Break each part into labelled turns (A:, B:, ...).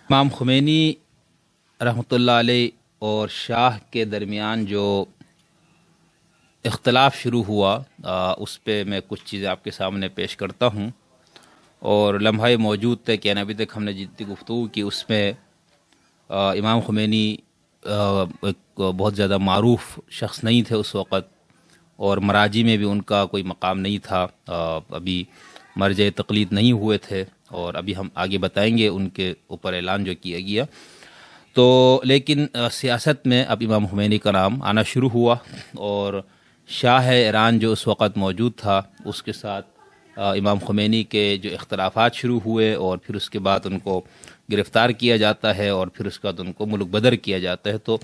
A: امام خمینی رحمۃ اللہ علیہ اور شاہ کے درمیان جو اختلاف شروع ہوا اس پہ میں کچھ چیزیں آپ کے سامنے پیش کرتا ہوں، اور لمحہ موجود تھے کہ ابھی تک ہم نے جتنی گفتگو کی اس میں امام خمینی ایک بہت زیادہ معروف شخص نہیں تھے اس وقت، اور مراجی میں بھی ان کا کوئی مقام نہیں تھا، ابھی مرجع تقلید نہیں ہوئے تھے، اور ابھی ہم آگے بتائیں گے ان کے اوپر اعلان جو کیا گیا۔ تو لیکن سیاست میں اب امام خمینی کا نام آنا شروع ہوا، اور شاہ ایران جو اس وقت موجود تھا اس کے ساتھ امام خمینی کے جو اختلافات شروع ہوئے، اور پھر اس کے بعد ان کو گرفتار کیا جاتا ہے، اور پھر اس کے بعد ان کو ملک بدر کیا جاتا ہے۔ تو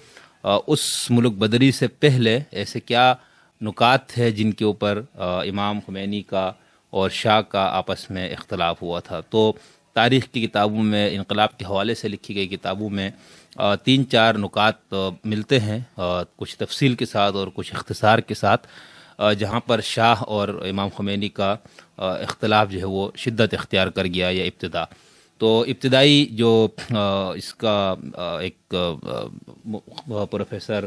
A: اس ملک بدری سے پہلے ایسے کیا نکات تھے جن کے اوپر امام خمینی کا اور شاہ کا آپس میں اختلاف ہوا تھا؟ تو تاریخ کی کتابوں میں، انقلاب کے حوالے سے لکھی گئی کتابوں میں تین چار نکات ملتے ہیں، کچھ تفصیل کے ساتھ اور کچھ اختصار کے ساتھ، جہاں پر شاہ اور امام خمینی کا اختلاف جو ہے وہ شدت اختیار کر گیا یا ابتدا۔ تو ابتدائی جو اس کا ایک پروفیسر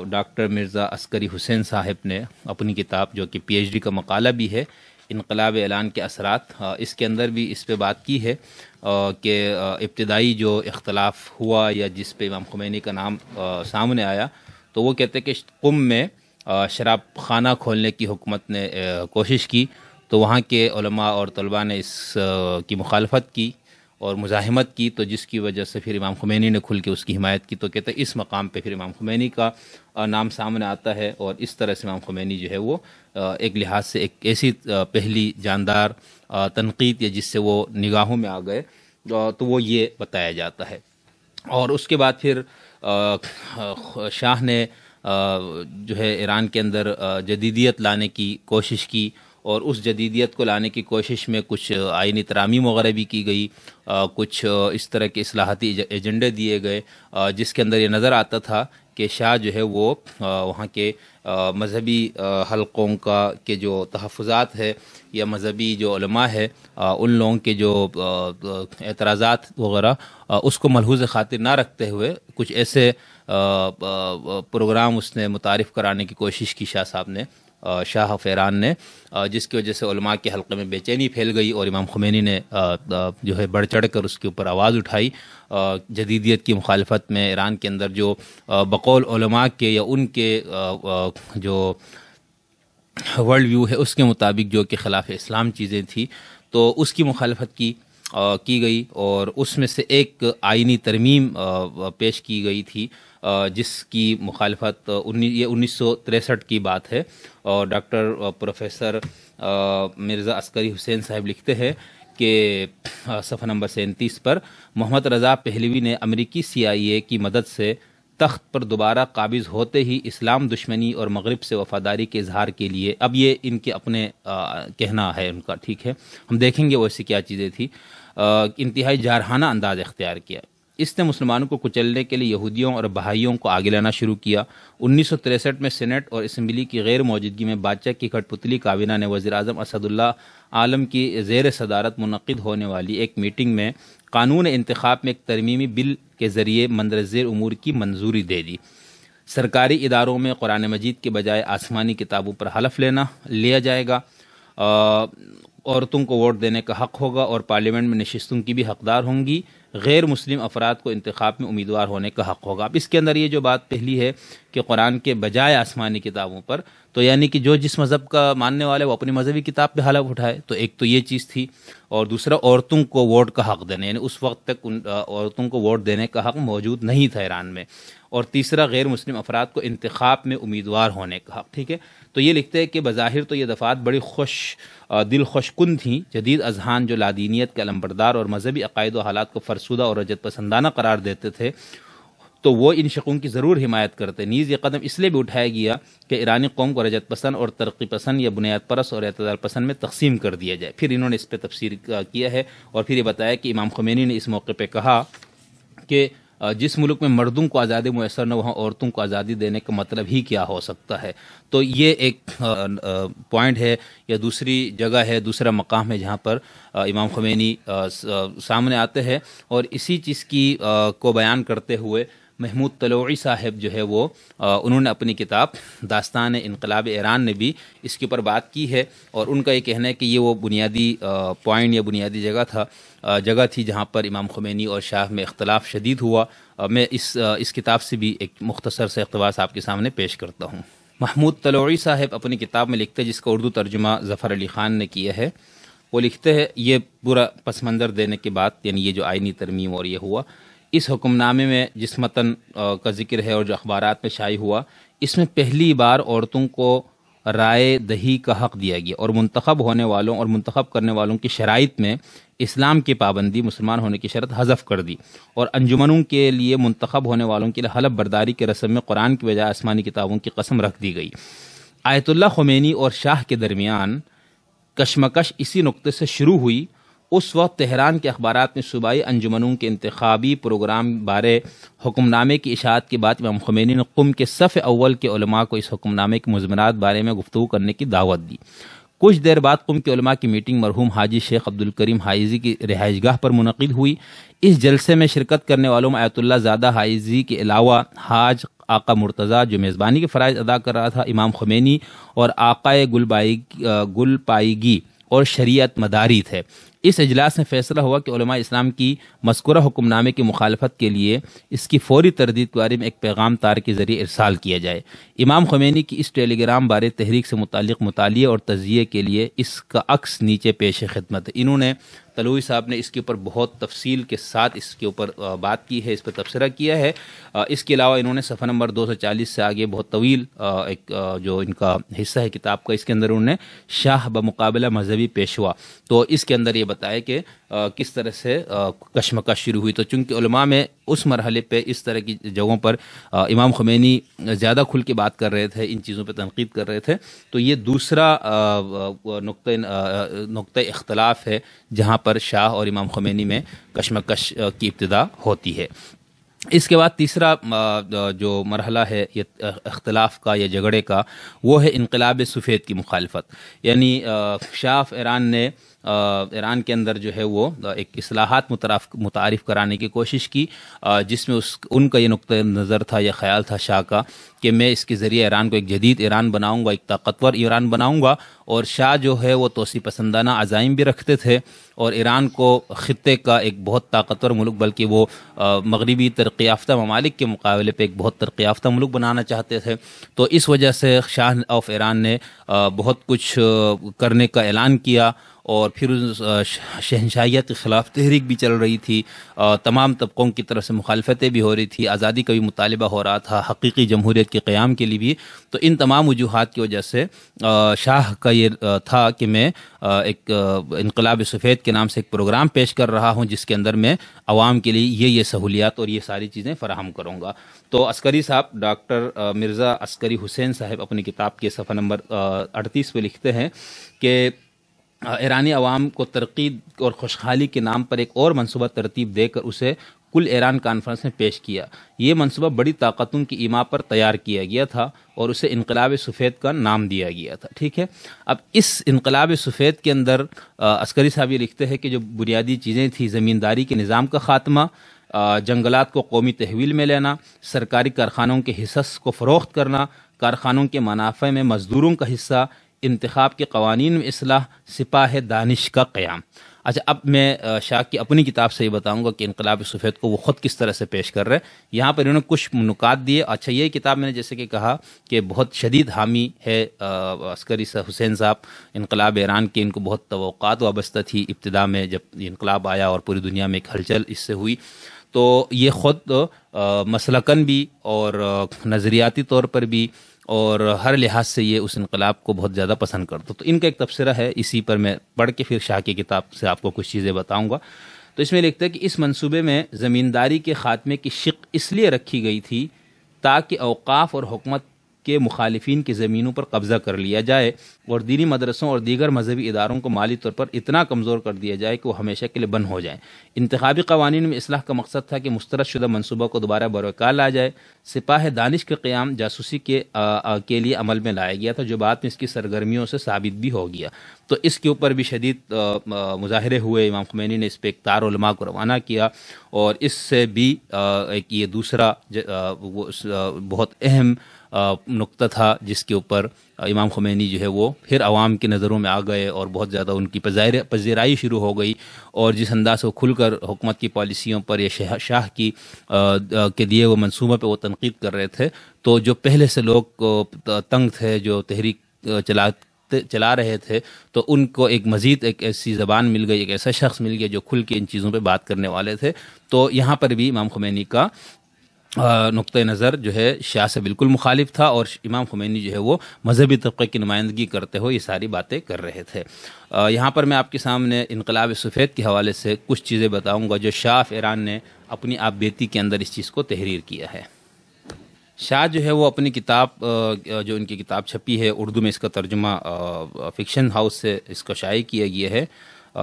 A: ڈاکٹر مرزا عسکری حسین صاحب نے اپنی کتاب جو کہ پی ایچ ڈی کا مقالہ بھی ہے، انقلاب اعلان کے اثرات، اس کے اندر بھی اس پہ بات کی ہے کہ ابتدائی جو اختلاف ہوا یا جس پہ امام خمینی کا نام سامنے آیا، تو وہ کہتے ہیں کہ قم میں شراب خانہ کھولنے کی حکومت نے کوشش کی، تو وہاں کے علماء اور طلباء نے اس کی مخالفت کی اور مزاحمت کی، تو جس کی وجہ سے پھر امام خمینی نے کھل کے اس کی حمایت کی۔ تو کہتے ہیں اس مقام پہ پھر امام خمینی کا نام سامنے آتا ہے، اور اس طرح سے امام خمینی جو ہے وہ ایک لحاظ سے ایک ایسی پہلی جاندار تنقید یا جس سے وہ نگاہوں میں آ گئے، تو وہ یہ بتایا جاتا ہے۔ اور اس کے بعد پھر شاہ نے جو ہے ایران کے اندر جدیدیت لانے کی کوشش کی، اور اس جدیدیت کو لانے کی کوشش میں کچھ آئینی ترامیم وغیرہ بھی کی گئی، کچھ اس طرح کے اصلاحاتی ایجنڈے دیے گئے، جس کے اندر یہ نظر آتا تھا کہ شاہ جو ہے وہ وہاں کے مذہبی حلقوں کے جو تحفظات ہے یا مذہبی جو علماء ہے ان لوگوں کے جو اعتراضات وغیرہ اس کو ملحوظ خاطر نہ رکھتے ہوئے کچھ ایسے پروگرام اس نے متعارف کرانے کی کوشش کی شاہ صاحب نے، شاہ آف ایران نے، جس کی وجہ سے علماء کے حلقے میں بے چینی پھیل گئی، اور امام خمینی نے جو ہے بڑھ چڑھ کر اس کے اوپر آواز اٹھائی جدیدیت کی مخالفت میں۔ ایران کے اندر جو بقول علماء کے یا ان کے جو ورلڈ ویو ہے اس کے مطابق جو کہ خلاف اسلام چیزیں تھیں، تو اس کی مخالفت کی گئی، اور اس میں سے ایک آئینی ترمیم پیش کی گئی تھی جس کی مخالفت یہ 1963 کی بات ہے، اور ڈاکٹر پروفیسر مرزا عسکری حسین صاحب لکھتے ہیں کہ صفحہ نمبر 37 پر، محمد رضا پہلوی نے امریکی CIA کی مدد سے تخت پر دوبارہ قابض ہوتے ہی اسلام دشمنی اور مغرب سے وفاداری کے اظہار کے لیے، اب یہ ان کے اپنے کہنا ہے ان کا، ٹھیک ہے، ہم دیکھیں گے وہ ایسی کیا چیزیں تھیں، انتہائی جارحانہ انداز اختیار کیا۔ اس نے مسلمانوں کو کچلنے کے لیے یہودیوں اور بہائیوں کو آگے لانا شروع کیا۔ 1963 میں سینٹ اور اسمبلی کی غیر موجودگی میں بادشاہ کی کٹھ پتلی کابینہ نے وزیر اعظم اسد اللہ عالم کی زیر صدارت منعقد ہونے والی ایک میٹنگ میں قانون انتخاب میں ایک ترمیمی بل کے ذریعے مندرجہ ذیل امور کی منظوری دے دی۔ سرکاری اداروں میں قرآن مجید کے بجائے آسمانی کتابوں پر حلف لیا جائے گا، عورتوں کو ووٹ دینے کا حق ہوگا، اور پارلیمنٹ میں نشستوں کی بھی حقدار ہوں گی، غیر مسلم افراد کو انتخاب میں امیدوار ہونے کا حق ہوگا۔ اب اس کے اندر یہ جو بات پہلی ہے کہ قرآن کے بجائے آسمانی کتابوں پر، تو یعنی کہ جو جس مذہب کا ماننے والے وہ اپنی مذہبی کتاب پہ حلف اٹھائے، تو ایک تو یہ چیز تھی، اور دوسرا عورتوں کو ووٹ کا حق دینے، یعنی اس وقت تک عورتوں کو ووٹ دینے کا حق موجود نہیں تھا ایران میں، اور تیسرا غیر مسلم افراد کو انتخاب میں امیدوار ہونے کا حق، ٹھیک ہے۔ تو یہ لکھتے ہیں کہ بظاہر تو یہ دفعات بڑی دل خوش کن تھیں، جدید اذہان جو لادینیت کے علمبردار اور مذہبی عقائد و حالات کو فرسودہ اور رجعت پسندانہ قرار دیتے تھے، تو وہ ان شقوں کی ضرور حمایت کرتے۔ نیز یہ قدم اس لیے بھی اٹھایا گیا کہ ایرانی قوم کو رجعت پسند اور ترقی پسند یا بنیاد پرست اور اعتدال پسند میں تقسیم کر دیا جائے۔ پھر انہوں نے اس پہ تفسیر کیا ہے، اور پھر یہ بتایا کہ امام خمینی نے اس موقع پہ کہا کہ جس ملک میں مردوں کو آزادی میسر نہ وہاں عورتوں کو آزادی دینے کا مطلب ہی کیا ہو سکتا ہے؟ تو یہ ایک پوائنٹ ہے یا دوسری جگہ ہے، دوسرا مقام ہے جہاں پر امام خمینی سامنے آتے ہیں، اور اسی چیز کی کو بیان کرتے ہوئے محمود طلوعی صاحب جو ہے وہ انہوں نے اپنی کتاب داستان انقلاب ایران نے بھی اس کے اوپر بات کی ہے، اور ان کا یہ کہنا ہے کہ یہ وہ بنیادی پوائنٹ یا بنیادی جگہ تھی جہاں پر امام خمینی اور شاہ میں اختلاف شدید ہوا۔ میں اس کتاب سے بھی ایک مختصر سے اقتباس آپ کے سامنے پیش کرتا ہوں۔ محمود طلوعی صاحب اپنی کتاب میں لکھتے ہیں، جس کا اردو ترجمہ ظفر علی خان نے کیا ہے، وہ لکھتے ہیں یہ پورا پس منظر دینے کے بعد، یعنی یہ جو آئینی ترمیم اور یہ ہوا، اس حکم نامے میں جس متن کا ذکر ہے اور جو اخبارات میں شائع ہوا، اس میں پہلی بار عورتوں کو رائے دہی کا حق دیا گیا، اور منتخب ہونے والوں اور منتخب کرنے والوں کی شرائط میں اسلام کی پابندی، مسلمان ہونے کی شرط حذف کر دی، اور انجمنوں کے لیے منتخب ہونے والوں کے لیے حلف برداری کے رسم میں قرآن کی بجائے آسمانی کتابوں کی قسم رکھ دی گئی۔ آیت اللہ خمینی اور شاہ کے درمیان کشمکش اسی نقطے سے شروع ہوئی۔ اس وقت تہران کے اخبارات میں صوبائی انجمنوں کے انتخابی پروگرام بارے حکم نامے کی اشاعت کے بعد امام خمینی نے قم کے صف اول کے علماء کو اس حکم نامے کے مضمرات بارے میں گفتگو کرنے کی دعوت دی۔ کچھ دیر بعد قم کے علماء کی میٹنگ مرحوم حاجی شیخ عبد الکریم حائزی کی رہائش گاہ پر منعقد ہوئی۔ اس جلسے میں شرکت کرنے والوں میں آیت اللہ زادہ حائزی کے علاوہ حاج آقا مرتضیٰ جو میزبانی کے فرائض ادا کر رہا تھا، امام خمینی اور آقائے گل پائیگی اور شریعت مداری تھے۔ اس اجلاس میں فیصلہ ہوا کہ علماء اسلام کی مذکورہ حکم نامے کی مخالفت کے لیے اس کی فوری تردید کے بارے میں ایک پیغام تار کے ذریعے ارسال کیا جائے۔ امام خمینی کی اس ٹیلی گرام بارے تحریک سے متعلق مطالعے اور تجزیے کے لیے اس کا عکس نیچے پیش خدمت ہے۔ انہوں نے طلوعی صاحب نے اس کے اوپر بہت تفصیل کے ساتھ اس کے اوپر بات کی ہے، اس پر تبصرہ کیا ہے۔ اس کے علاوہ انہوں نے صفحہ نمبر 240 سے آگے بہت طویل ایک جو ان کا حصہ ہے کتاب کا، اس کے اندر انہوں نے شاہ بمقابلہ مذہبی پیشوا، تو اس کے اندر یہ بتایا کہ کس طرح سے کشمکش شروع ہوئی۔ تو چونکہ علماء میں اس مرحلے پہ اس طرح کی جگہوں پر امام خمینی زیادہ کھل کے بات کر رہے تھے، ان چیزوں پہ تنقید کر رہے تھے، تو یہ دوسرا نقطہ اختلاف ہے جہاں پر شاہ اور امام خمینی میں کشمکش کی ابتدا ہوتی ہے۔ اس کے بعد تیسرا جو مرحلہ ہے یہ اختلاف کا یا جھگڑے کا، وہ ہے انقلاب سفید کی مخالفت، یعنی شاہ آف ایران نے ایران کے اندر جو ہے وہ ایک اصلاحات متعارف کرانے کی کوشش کی، جس میں ان کا یہ نقطہ نظر تھا یا خیال تھا شاہ کا کہ میں اس کے ذریعے ایران کو ایک جدید ایران بناؤں گا، ایک طاقتور ایران بناؤں گا۔ اور شاہ جو ہے وہ توسیع پسندانہ عزائم بھی رکھتے تھے، اور ایران کو خطے کا ایک بہت طاقتور ملک، بلکہ وہ مغربی ترقی یافتہ ممالک کے مقابلے پہ ایک بہت ترقی یافتہ ملک بنانا چاہتے تھے۔ تو اس وجہ سے شاہ آف ایران نے بہت کچھ کرنے کا اعلان کیا، اور پھر شہنشاہیت کے خلاف تحریک بھی چل رہی تھی، تمام طبقوں کی طرف سے مخالفتیں بھی ہو رہی تھی، آزادی کا بھی مطالبہ ہو رہا تھا، حقیقی جمہوریت کے قیام کے لیے بھی۔ تو ان تمام وجوہات کی وجہ سے شاہ کا یہ تھا کہ میں ایک انقلاب سفید کے نام سے ایک پروگرام پیش کر رہا ہوں، جس کے اندر میں عوام کے لیے یہ سہولیات اور یہ ساری چیزیں فراہم کروں گا۔ تو عسکری صاحب ڈاکٹر مرزا عسکری حسین صاحب اپنی کتاب کے صفحہ نمبر 38 پہ لکھتے ہیں کہ ایرانی عوام کو ترقی اور خوشحالی کے نام پر ایک اور منصوبہ ترتیب دے کر اسے کل ایران کانفرنس میں پیش کیا۔ یہ منصوبہ بڑی طاقتوں کی ایما پر تیار کیا گیا تھا اور اسے انقلاب سفید کا نام دیا گیا تھا، ٹھیک ہے۔ اب اس انقلاب سفید کے اندر عسکری صاحب یہ لکھتے ہیں کہ جو بنیادی چیزیں تھیں، زمینداری کے نظام کا خاتمہ، جنگلات کو قومی تحویل میں لینا، سرکاری کارخانوں کے حصص کو فروخت کرنا، کارخانوں کے منافع میں مزدوروں کا حصہ، انتخاب کے قوانین میں اصلاح، سپاہ دانش کا قیام۔ اچھا، اب میں شاہ کی اپنی کتاب سے یہ بتاؤں گا کہ انقلاب سفید کو وہ خود کس طرح سے پیش کر رہے ہیں۔ یہاں پر انہوں نے کچھ نکات دیے۔ اچھا، یہ کتاب میں نے جیسے کہ کہا کہ بہت شدید حامی ہے عسکری حسین صاحب انقلاب ایران کے، ان کو بہت توقعات وابستہ تھی ابتدا میں جب یہ انقلاب آیا اور پوری دنیا میں ایک ہلچل اس سے ہوئی۔ تو یہ خود مسلکن بھی اور نظریاتی طور پر بھی اور ہر لحاظ سے یہ اس انقلاب کو بہت زیادہ پسند کرتا۔ تو ان کا ایک تبصرہ ہے، اسی پر میں پڑھ کے پھر شاہ کی کتاب سے آپ کو کچھ چیزیں بتاؤں گا۔ تو اس میں لکھتا ہے کہ اس منصوبے میں زمینداری کے خاتمے کی شق اس لیے رکھی گئی تھی تاکہ اوقاف اور حکومت کے مخالفین کی زمینوں پر قبضہ کر لیا جائے اور دینی مدرسوں اور دیگر مذہبی اداروں کو مالی طور پر اتنا کمزور کر دیا جائے کہ وہ ہمیشہ کے لیے بند ہو جائیں۔ انتخابی قوانین میں اصلاح کا مقصد تھا کہ مسترد شدہ منصوبہ کو دوبارہ بروقار لایا جائے۔ سپاہ دانش کا قیام جاسوسی کے لیے عمل میں لایا گیا تھا، جو بعد میں اس کی سرگرمیوں سے ثابت بھی ہو گیا۔ تو اس کے اوپر بھی شدید مظاہرے ہوئے، امام خمینی نے اس پہ اقتدار علماء کو روانہ کیا، اور اس سے بھی ایک یہ دوسرا بہت اہم نقطہ تھا جس کے اوپر امام خمینی جو ہے وہ پھر عوام کی نظروں میں آ گئے اور بہت زیادہ ان کی پذیرائی شروع ہو گئی، اور جس انداز سے وہ کھل کر حکومت کی پالیسیوں پر یا شاہ کی کے دیے ہوئے منصوبوں پہ وہ تنقید کر رہے تھے، تو جو پہلے سے لوگ تنگ تھے، جو تحریک چلا رہے تھے، تو ان کو ایک مزید ایک ایسی زبان مل گئی، ایک ایسا شخص مل گیا جو کھل کے ان چیزوں پہ بات کرنے والے تھے۔ تو یہاں پر بھی امام خمینی کا نقطۂ نظر جو ہے شاہ سے بالکل مخالف تھا، اور امام خمینی جو ہے وہ مذہبی طبقے کی نمائندگی کرتے ہوئے یہ ساری باتیں کر رہے تھے۔ یہاں پر میں آپ کے سامنے انقلاب سفید کے حوالے سے کچھ چیزیں بتاؤں گا جو شاہ آف ایران نے اپنی آپ بیتی کے اندر اس چیز کو تحریر کیا ہے۔ شاہ جو ہے وہ اپنی کتاب، جو ان کی کتاب چھپی ہے اردو میں، اس کا ترجمہ فکشن ہاؤس سے اس کو شائع کیا گیا ہے،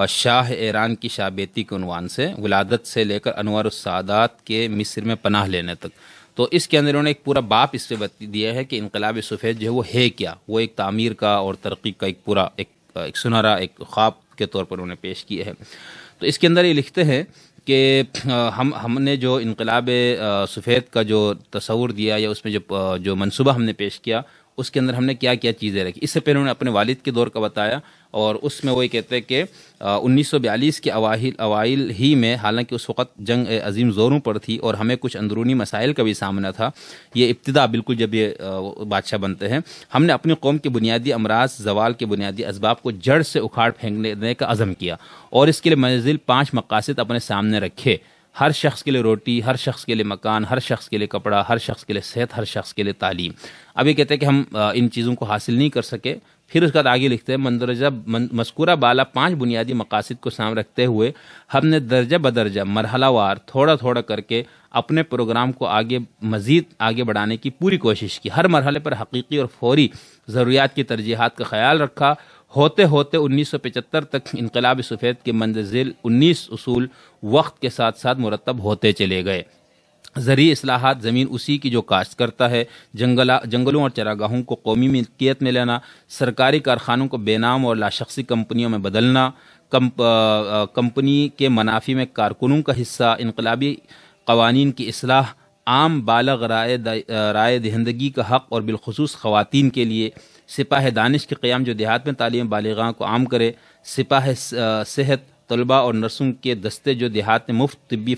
A: شاہ ایران کی شاہ بیتی کے عنوان سے، ولادت سے لے کر انوار السادات کے مصر میں پناہ لینے تک۔ تو اس کے اندر انہوں نے ایک پورا باپ اس پہ دیا ہے کہ انقلاب سفید جو ہے وہ ہے کیا۔ وہ ایک تعمیر کا اور ترقی کا ایک پورا ایک سنہرا ایک خواب کے طور پر انہوں نے پیش کیا ہے۔ تو اس کے اندر یہ لکھتے ہیں کہ ہم نے جو انقلاب سفید کا جو تصور دیا، یا اس میں جو منصوبہ ہم نے پیش کیا، اس کے اندر ہم نے کیا کیا چیزیں رکھی۔ اس سے پہلے انہوں نے اپنے والد کے دور کا بتایا، اور اس میں وہ یہ کہتے ہیں کہ 1942 کے اوائل ہی میں، حالانکہ اس وقت جنگ عظیم زوروں پر تھی اور ہمیں کچھ اندرونی مسائل کا بھی سامنا تھا، یہ ابتدا بالکل جب یہ بادشاہ بنتے ہیں، ہم نے اپنی قوم کے بنیادی امراض زوال کے بنیادی اسباب کو جڑ سے اکھاڑ پھینکنے کا عزم کیا، اور اس کے لیے منزل 5 مقاصد اپنے سامنے رکھے: ہر شخص کے لیے روٹی، ہر شخص کے لیے مکان، ہر شخص کے لیے کپڑا، ہر شخص کے لیے صحت، ہر شخص کے لیے تعلیم۔ اب یہ کہتے ہیں کہ ہم ان چیزوں کو حاصل نہیں کر سکے۔ پھر اس کے بعد آگے لکھتے ہیں، مندرجہ مذکورہ بالا 5 بنیادی مقاصد کو سامنے رکھتے ہوئے ہم نے درجہ بدرجہ مرحلہ وار تھوڑا تھوڑا کر کے اپنے پروگرام کو مزید آگے بڑھانے کی پوری کوشش کی۔ ہر مرحلے پر حقیقی اور فوری ضروریات کی ترجیحات کا خیال رکھا۔ ہوتے ہوتے 1975 تک انقلاب سفید کے مندرجہ ذیل 19 اصول وقت کے ساتھ ساتھ مرتب ہوتے چلے گئے۔ زرعی اصلاحات، زمین اسی کی جو کاشت کرتا ہے، جنگلوں اور چراگاہوں کو قومی ملکیت میں لینا، سرکاری کارخانوں کو بے نام اور لاشخصی کمپنیوں میں بدلنا، کمپنی کے منافع میں کارکنوں کا حصہ، انقلابی قوانین کی اصلاح، عام بالغ رائے دہندگی کا حق اور بالخصوص خواتین کے لیے، سپاہ دانش کے قیام جو دیہات میں تعلیم بالغاں کو عام کرے، سپاہ صحت، طلباء اور نرسوں کے دستے جو دیہات میں مفت طبی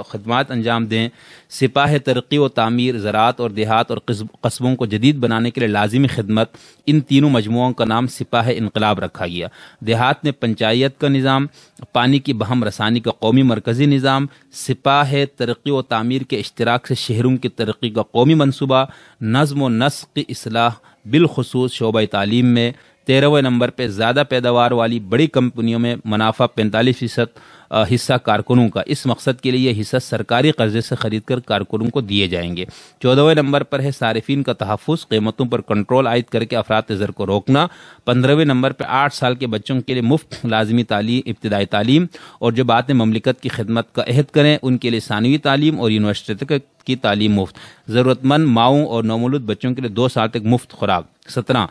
A: خدمات انجام دیں، سپاہ ترقی و تعمیر، زراعت اور دیہات اور قصبوں کو جدید بنانے کے لیے لازمی خدمت، ان تینوں مجموعوں کا نام سپاہ انقلاب رکھا گیا۔ دیہات میں پنچایت کا نظام، پانی کی بہم رسانی کا قومی مرکزی نظام، سپاہ ترقی و تعمیر کے اشتراک سے شہروں کی ترقی کا قومی منصوبہ، نظم و نسق کی اصلاح بالخصوص شعبہ تعلیم میں، 13ویں نمبر پہ زیادہ پیداوار والی بڑی کمپنیوں میں منافع 45% حصہ کارکنوں کا، اس مقصد کے لیے یہ حصہ سرکاری قرضے سے خرید کر کارکنوں کو دیے جائیں گے۔ 14ویں نمبر پر ہے صارفین کا تحفظ، قیمتوں پر کنٹرول عائد کر کے افراط زر کو روکنا۔ 15ویں نمبر پہ 8 سال کے بچوں کے لیے مفت لازمی تعلیم، ابتدائی تعلیم، اور جو بعد میں مملکت کی خدمت کا عہد کریں ان کے لیے ثانوی تعلیم اور یونیورسٹی تک کی تعلیم مفت۔ ضرورت مند ماؤں اور نومولود بچوں کے لیے 2 سال تک مفت خوراک۔ 17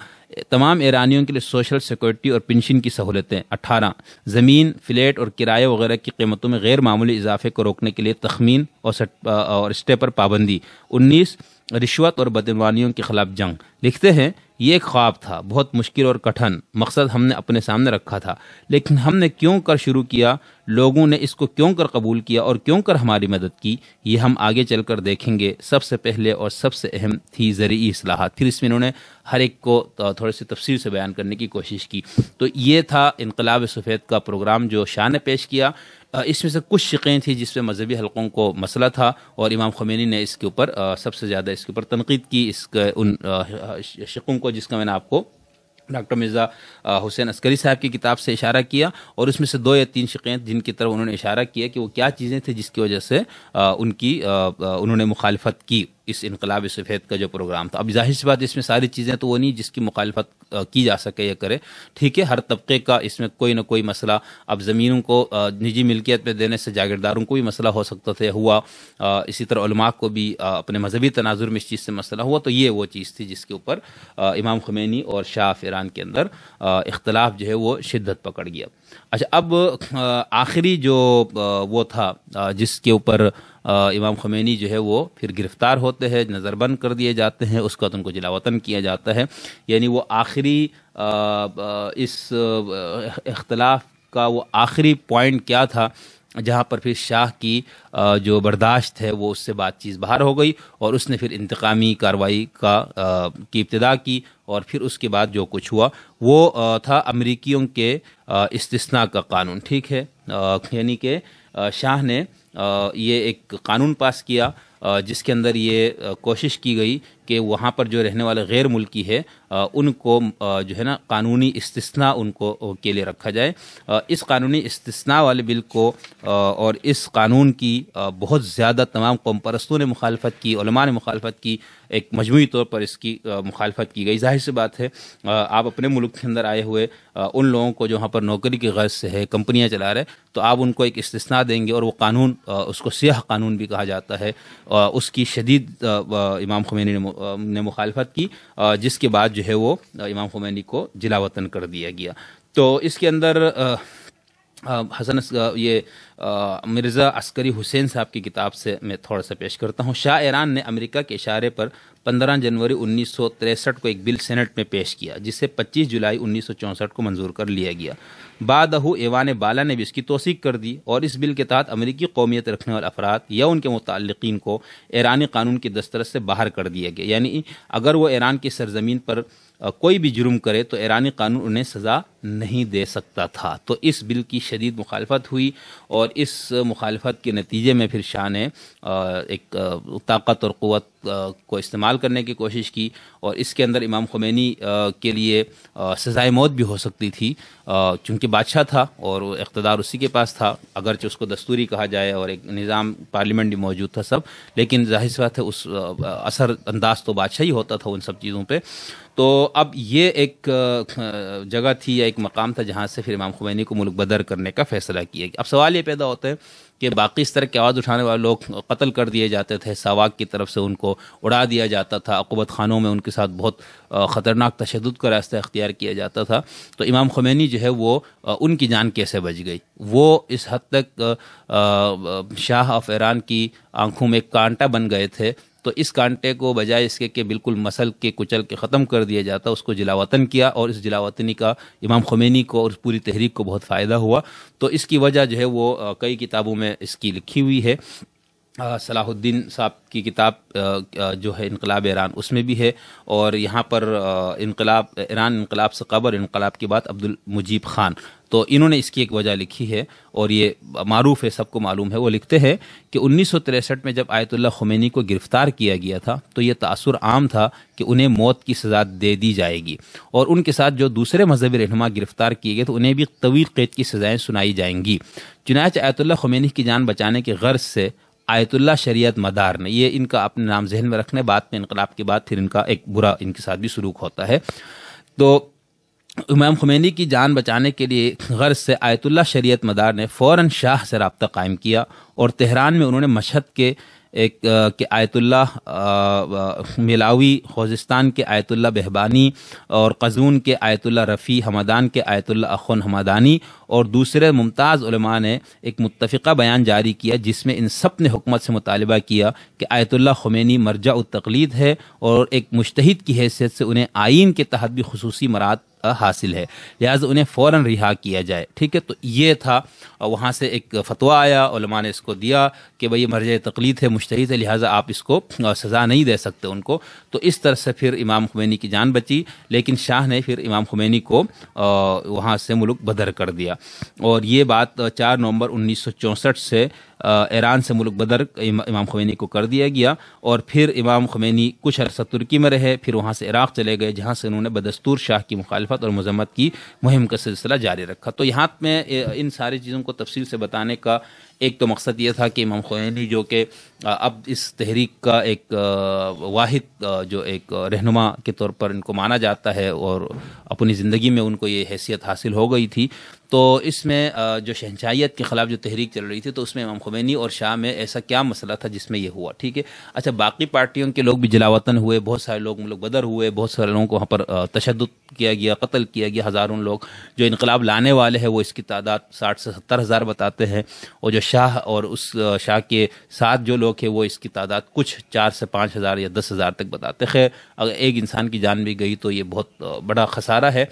A: تمام ایرانیوں کے لیے سوشل سیکورٹی اور پنشن کی سہولتیں۔ 18 زمین، فلیٹ اور کرایہ وغیرہ کی قیمتوں میں غیر معمولی اضافے کو روکنے کے لیے تخمین اور اسٹے پر پابندی۔ 19 رشوت اور بدعنوانیوں کے خلاف جنگ۔ لکھتے ہیں، یہ ایک خواب تھا، بہت مشکل اور کٹھن مقصد ہم نے اپنے سامنے رکھا تھا، لیکن ہم نے کیوں کر شروع کیا، لوگوں نے اس کو کیوں کر قبول کیا اور کیوں کر ہماری مدد کی، یہ ہم آگے چل کر دیکھیں گے۔ سب سے پہلے اور سب سے اہم تھی زرعی اصلاحات۔ پھر اس میں انہوں نے ہر ایک کو تھوڑے سی تفصیل سے بیان کرنے کی کوشش کی۔ تو یہ تھا انقلاب سفید کا پروگرام جو شاہ نے پیش کیا۔ اس میں سے کچھ شقیں تھیں جس میں مذہبی حلقوں کو مسئلہ تھا، اور امام خمینی نے اس کے اوپر سب سے زیادہ اس کے اوپر تنقید کی، اس کے ان شقوں کو، جس کا میں نے آپ کو ڈاکٹر مرزا حسین عسکری صاحب کی کتاب سے اشارہ کیا، اور اس میں سے 2 یا 3 شقیں جن کی طرف انہوں نے اشارہ کیا کہ وہ کیا چیزیں تھیں جس کی وجہ سے انہوں نے مخالفت کی۔ اس انقلاب سفید کا جو پروگرام تھا. اب ظاہر سی بات اس میں ساری چیزیں تو وہ نہیں جس کی مخالفت کی جا سکے یا کرے, ٹھیک ہے, ہر طبقے کا اس میں کوئی نہ کوئی مسئلہ, اب زمینوں کو نجی ملکیت میں دینے سے جاگیرداروں کو بھی مسئلہ ہو سکتا تھا, ہوا, اسی طرح علماء کو بھی اپنے مذہبی تناظر میں اس چیز سے مسئلہ ہوا. تو یہ وہ چیز تھی جس کے اوپر امام خمینی اور شاہ آف ایران کے اندر اختلاف جو ہے وہ شدت پکڑ گیا. اچھا, اب آخری جو وہ تھا جس کے اوپر امام خمینی جو ہے وہ پھر گرفتار ہوتے ہیں, نظر بند کر دیے جاتے ہیں, اس کا ان کو جلا وطن کیا جاتا ہے. یعنی وہ آخری اس اختلاف کا وہ آخری پوائنٹ کیا تھا جہاں پر پھر شاہ کی جو برداشت ہے وہ اس سے بات چیز باہر ہو گئی, اور اس نے پھر انتقامی کارروائی کی ابتدا کی. اور پھر اس کے بعد جو کچھ ہوا وہ تھا امریکیوں کے استثناء کا قانون, ٹھیک ہے. یعنی کہ شاہ نے یہ ایک قانون پاس کیا جس کے اندر یہ کوشش کی گئی کہ وہاں پر جو رہنے والے غیر ملکی ہے ان کو جو ہے نا قانونی استثناء ان کو کے لیے رکھا جائے. اس قانونی استثناء والے بل کو اور اس قانون کی بہت زیادہ تمام قوم پرستوں نے مخالفت کی, علماء نے مخالفت کی, ایک مجموعی طور پر اس کی مخالفت کی گئی. ظاہر سی بات ہے آپ اپنے ملک کے اندر آئے ہوئے ان لوگوں کو جو وہاں پر نوکری کی غرض سے ہے کمپنیاں چلا رہے, تو آپ ان کو ایک استثناء دیں گے, اور وہ قانون اس کو سیاہ قانون بھی کہا جاتا ہے, اس کی شدید امام خمینی نے مخالفت کی, جس کے بعد جو ہے وہ امام خمینی کو جلا وطن کر دیا گیا. تو اس کے اندر حسن یہ مرزا عسکری حسین صاحب کی کتاب سے میں تھوڑا سا پیش کرتا ہوں. شاہ ایران نے امریکہ کے اشارے پر 15 جنوری 1963 کو ایک بل سینٹ میں پیش کیا جسے 25 جولائی 1964 کو منظور کر لیا گیا. بعدہ ایوان بالا نے بھی اس کی توثیق کر دی, اور اس بل کے تحت امریکی قومیت رکھنے والے افراد یا ان کے متعلقین کو ایرانی قانون کی دسترس سے باہر کر دیا گیا. یعنی اگر وہ ایران کی سرزمین پر کوئی بھی جرم کرے تو ایرانی قانون انہیں سزا نہیں دے سکتا تھا. تو اس بل کی شدید مخالفت ہوئی, اور اس مخالفت کے نتیجے میں پھر شاہ نے ایک طاقت اور قوت کو استعمال کرنے کی کوشش کی, اور اس کے اندر امام خمینی کے لیے سزائے موت بھی ہو سکتی تھی, چونکہ بادشاہ تھا اور اقتدار اسی کے پاس تھا, اگرچہ اس کو دستوری کہا جائے اور ایک نظام پارلیمنٹ بھی موجود تھا سب, لیکن ظاہر سی بات ہے اس اثر انداز تو بادشاہ ہی ہوتا تھا ان سب چیزوں پہ. تو اب یہ ایک جگہ تھی یا ایک مقام تھا جہاں سے پھر امام خمینی کو ملک بدر کرنے کا فیصلہ کیا گیا. اب سوال یہ پیدا ہوتا ہے کہ باقی اس طرح کی آواز اٹھانے والے لوگ قتل کر دیے جاتے تھے, ساواک کی طرف سے ان کو اڑا دیا جاتا تھا, عقوبت خانوں میں ان کے ساتھ بہت خطرناک تشدد کا راستہ اختیار کیا جاتا تھا. تو امام خمینی جو ہے وہ ان کی جان کیسے بچ گئی؟ وہ اس حد تک شاہ آف ایران کی آنکھوں میں ایک کانٹا بن گئے تھے. تو اس کانٹے کو بجائے اس کے کہ بالکل مسل کے کچل کے ختم کر دیا جاتا, اس کو جلا وطن کیا, اور اس جلا وطنی کا امام خمینی کو اور پوری تحریک کو بہت فائدہ ہوا. تو اس کی وجہ جو ہے وہ کئی کتابوں میں اس کی لکھی ہوئی ہے. صلاح الدین صاحب کی کتاب جو ہے انقلاب ایران اس میں بھی ہے, اور یہاں پر انقلاب سے قبل انقلاب کے بعد عبد المجیب خان, تو انہوں نے اس کی ایک وجہ لکھی ہے, اور یہ معروف ہے, سب کو معلوم ہے. وہ لکھتے ہیں کہ 1963 میں جب آیت اللہ خمینی کو گرفتار کیا گیا تھا تو یہ تاثر عام تھا کہ انہیں موت کی سزا دے دی جائے گی, اور ان کے ساتھ جو دوسرے مذہبی رہنما گرفتار کیے گئے تو انہیں بھی طویل قید کی سزائیں سنائی جائیں گی. چنانچہ آیت اللہ خمینی کی جان بچانے کی غرض سے آیت اللہ شریعت مدار نے, یہ ان کا اپنے نام ذہن میں رکھنے, بعد میں انقلاب کے بعد پھر ان کا ایک برا ان کے ساتھ بھی سلوک ہوتا ہے. تو امام خمینی کی جان بچانے کے لیے غرض سے آیت اللہ شریعت مدار نے فوراً شاہ سے رابطہ قائم کیا, اور تہران میں انہوں نے مشہد کے آیت اللہ ملاوی, خوزستان کے آیت اللہ بہبانی, اور قزون کے آیت اللہ رفیع, ہمدان کے آیت اللہ اخون ہمدانی اور دوسرے ممتاز علماء نے ایک متفقہ بیان جاری کیا جس میں ان سب نے حکومت سے مطالبہ کیا کہ آیت اللہ خمینی مرجع التقلید ہے, اور ایک مجتہد کی حیثیت سے انہیں آئین کے تحت بھی خصوصی مراد حاصل ہے, لہٰذا انہیں فوراً رہا کیا جائے. ٹھیک ہے, تو یہ تھا, وہاں سے ایک فتویٰ آیا, علماء نے اس کو دیا کہ بھئی یہ مرجع تقلید ہے, مجتہد ہے, لہٰذا آپ اس کو سزا نہیں دے سکتے ان کو. تو اس طرح سے پھر امام خمینی کی جان بچی, لیکن شاہ نے پھر امام خمینی کو وہاں سے ملک بدر کر دیا, اور یہ بات 4 نومبر 1964 سے ایران سے ملک بدر امام خمینی کو کر دیا گیا. اور پھر امام خمینی کچھ عرصہ ترکی میں رہے, پھر وہاں سے عراق چلے گئے, جہاں سے انہوں نے بدستور شاہ کی مخالفت اور مذمت کی مہم کا سلسلہ جاری رکھا. تو یہاں میں ان ساری چیزوں کو تفصیل سے بتانے کا ایک تو مقصد یہ تھا کہ امام خمینی جو کہ اب اس تحریک کا ایک واحد جو ایک رہنما کے طور پر ان کو مانا جاتا ہے اور اپنی زندگی میں ان کو یہ حیثیت حاصل ہو گئی تھی، تو اس میں جو شہنشاہیت کے خلاف جو تحریک چل رہی تھی تو اس میں امام خمینی اور شاہ میں ایسا کیا مسئلہ تھا جس میں یہ ہوا، ٹھیک ہے۔ اچھا، باقی پارٹیوں کے لوگ بھی جلاوطن ہوئے، بہت سارے لوگ ملک بدر ہوئے، بہت سارے لوگوں کو وہاں پر تشدد کیا گیا، قتل کیا گیا، ہزاروں لوگ جو انقلاب لانے والے ہیں وہ اس کی تعداد 60 سے 70 ہزار بتاتے ہیں، اور جو شاہ اور اس شاہ کے ساتھ جو لوگ ہیں وہ اس کی تعداد کچھ 4 سے 5 ہزار یا 10 ہزار تک بتاتے ہیں۔ خیر، اگر ایک انسان کی جان بھی گئی تو یہ بہت بڑا خسارہ ہے،